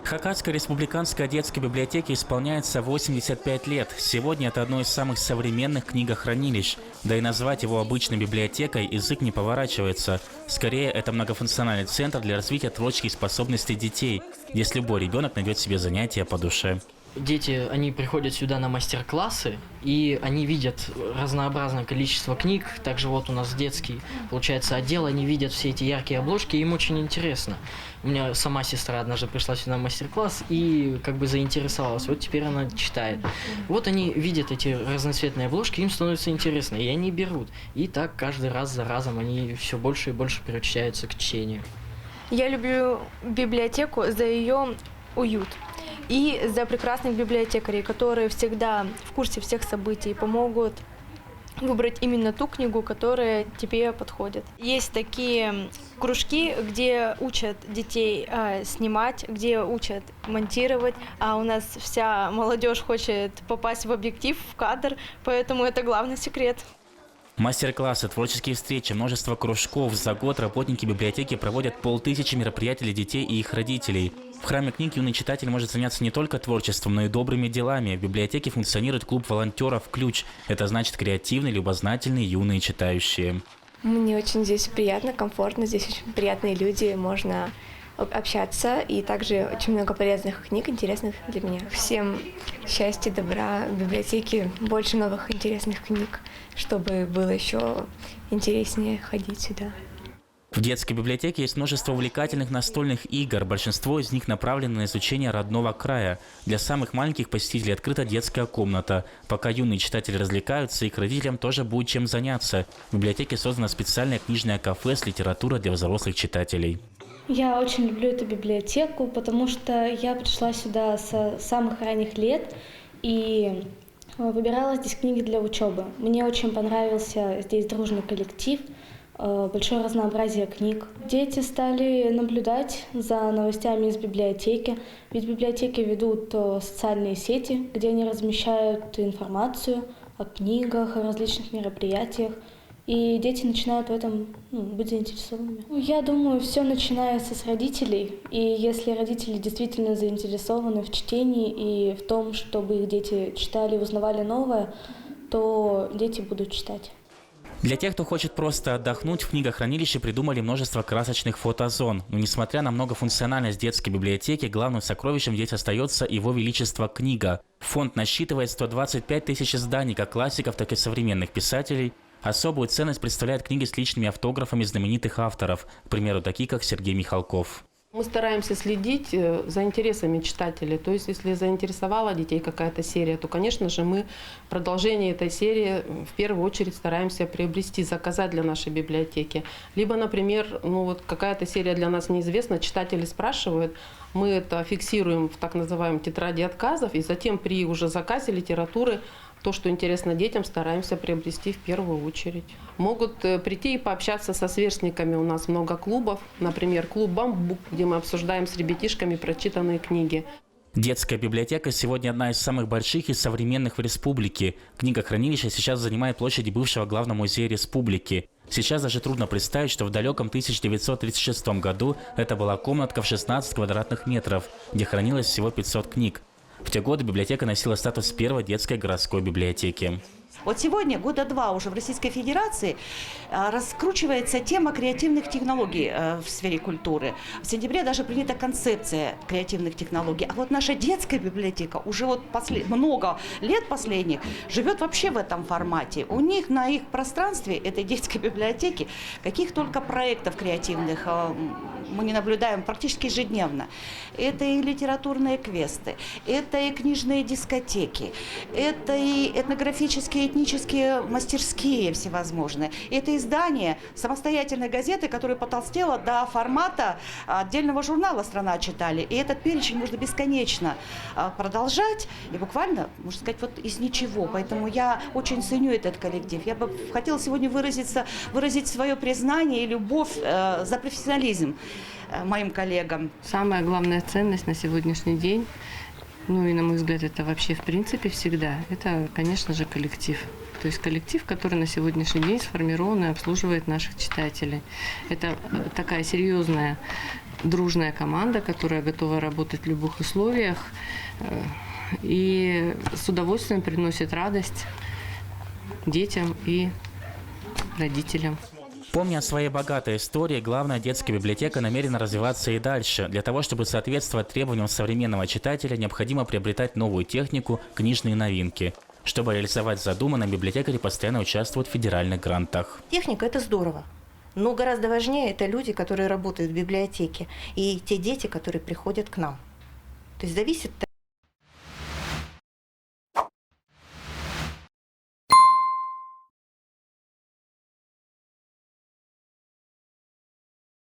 Хакасской республиканской детской библиотеке исполняется 85 лет. Сегодня это одно из самых современных книгохранилищ. Да и назвать его обычной библиотекой язык не поворачивается. Скорее, это многофункциональный центр для развития творческих способностей детей, где любой ребенок найдет себе занятия по душе. Дети, они приходят сюда на мастер-классы, и они видят разнообразное количество книг. Также вот у нас детский, получается, отдел, они видят все эти яркие обложки, им очень интересно. У меня сама сестра однажды пришла сюда на мастер-класс и как бы заинтересовалась. Вот теперь она читает. Вот они видят эти разноцветные обложки, им становится интересно, и они берут. И так каждый раз за разом они все больше и больше приучаются к чтению. Я люблю библиотеку за ее уют. И за прекрасных библиотекарей, которые всегда в курсе всех событий, помогут выбрать именно ту книгу, которая тебе подходит. Есть такие кружки, где учат детей снимать, где учат монтировать, а у нас вся молодежь хочет попасть в объектив, в кадр, поэтому это главный секрет. Мастер-классы, творческие встречи, множество кружков. За год работники библиотеки проводят 500 мероприятий для детей и их родителей. В храме книг юный читатель может заняться не только творчеством, но и добрыми делами. В библиотеке функционирует клуб волонтеров «Ключ». Это значит креативные, любознательные юные читающие. Мне очень здесь приятно, комфортно. Здесь очень приятные люди, можно общаться. И также очень много полезных книг, интересных для меня. Всем счастья, добра, в библиотеке больше новых интересных книг, чтобы было еще интереснее ходить сюда. В детской библиотеке есть множество увлекательных настольных игр. Большинство из них направлены на изучение родного края. Для самых маленьких посетителей открыта детская комната. Пока юные читатели развлекаются, их родителям тоже будет чем заняться. В библиотеке создано специальное книжное кафе с литературой для взрослых читателей. Я очень люблю эту библиотеку, потому что я пришла сюда с самых ранних лет и выбирала здесь книги для учебы. Мне очень понравился здесь дружный коллектив, большое разнообразие книг. Дети стали наблюдать за новостями из библиотеки, ведь в библиотеке ведут социальные сети, где они размещают информацию о книгах, о различных мероприятиях, и дети начинают в этом быть заинтересованными. Я думаю, все начинается с родителей, и если родители действительно заинтересованы в чтении и в том, чтобы их дети читали и узнавали новое, то дети будут читать. Для тех, кто хочет просто отдохнуть, в книгохранилище придумали множество красочных фотозон. Но несмотря на многофункциональность детской библиотеки, главным сокровищем здесь остается Его Величество книга. Фонд насчитывает 125 тысяч изданий как классиков, так и современных писателей. Особую ценность представляют книги с личными автографами знаменитых авторов, к примеру, такие как Сергей Михалков. Мы стараемся следить за интересами читателей. То есть, если заинтересовала детей какая-то серия, то, конечно же, мы продолжение этой серии в первую очередь стараемся приобрести, заказать для нашей библиотеки. Либо, например, какая-то серия для нас неизвестна, читатели спрашивают, мы это фиксируем в так называемой тетради отказов, и затем при уже заказе литературы то, что интересно детям, стараемся приобрести в первую очередь. Могут прийти и пообщаться со сверстниками. У нас много клубов. Например, клуб «Бамбук», где мы обсуждаем с ребятишками прочитанные книги. Детская библиотека сегодня одна из самых больших и современных в республике. Книгохранилище сейчас занимает площадь бывшего главного музея республики. Сейчас даже трудно представить, что в далеком 1936 году это была комнатка в 16 квадратных метров, где хранилось всего 500 книг. В те годы библиотека носила статус первой детской городской библиотеки. Вот сегодня, года два уже в Российской Федерации раскручивается тема креативных технологий в сфере культуры. В сентябре даже принята концепция креативных технологий. А вот наша детская библиотека уже много лет последних живет вообще в этом формате. У них на их пространстве этой детской библиотеки каких только проектов креативных мы не наблюдаем практически ежедневно. Это и литературные квесты, это и книжные дискотеки, это и этнографические, этнические мастерские всевозможные. Это издание самостоятельной газеты, которая потолстела до формата отдельного журнала «Страна читали». И этот перечень можно бесконечно продолжать. И буквально, можно сказать, вот из ничего. Поэтому я очень ценю этот коллектив. Я бы хотела сегодня выразить свое признание и любовь за профессионализм моим коллегам. Самая главная ценность на сегодняшний день, и на мой взгляд, это вообще в принципе всегда, это, конечно же, коллектив. То есть коллектив, который на сегодняшний день сформирован и обслуживает наших читателей. Это такая серьезная дружная команда, которая готова работать в любых условиях и с удовольствием приносит радость детям и родителям. Помня о своей богатой истории, главная детская библиотека намерена развиваться и дальше. Для того, чтобы соответствовать требованиям современного читателя, необходимо приобретать новую технику, книжные новинки. Чтобы реализовать задуманное, библиотекари постоянно участвуют в федеральных грантах. Техника – это здорово. Но гораздо важнее это люди, которые работают в библиотеке, и те дети, которые приходят к нам. То есть зависит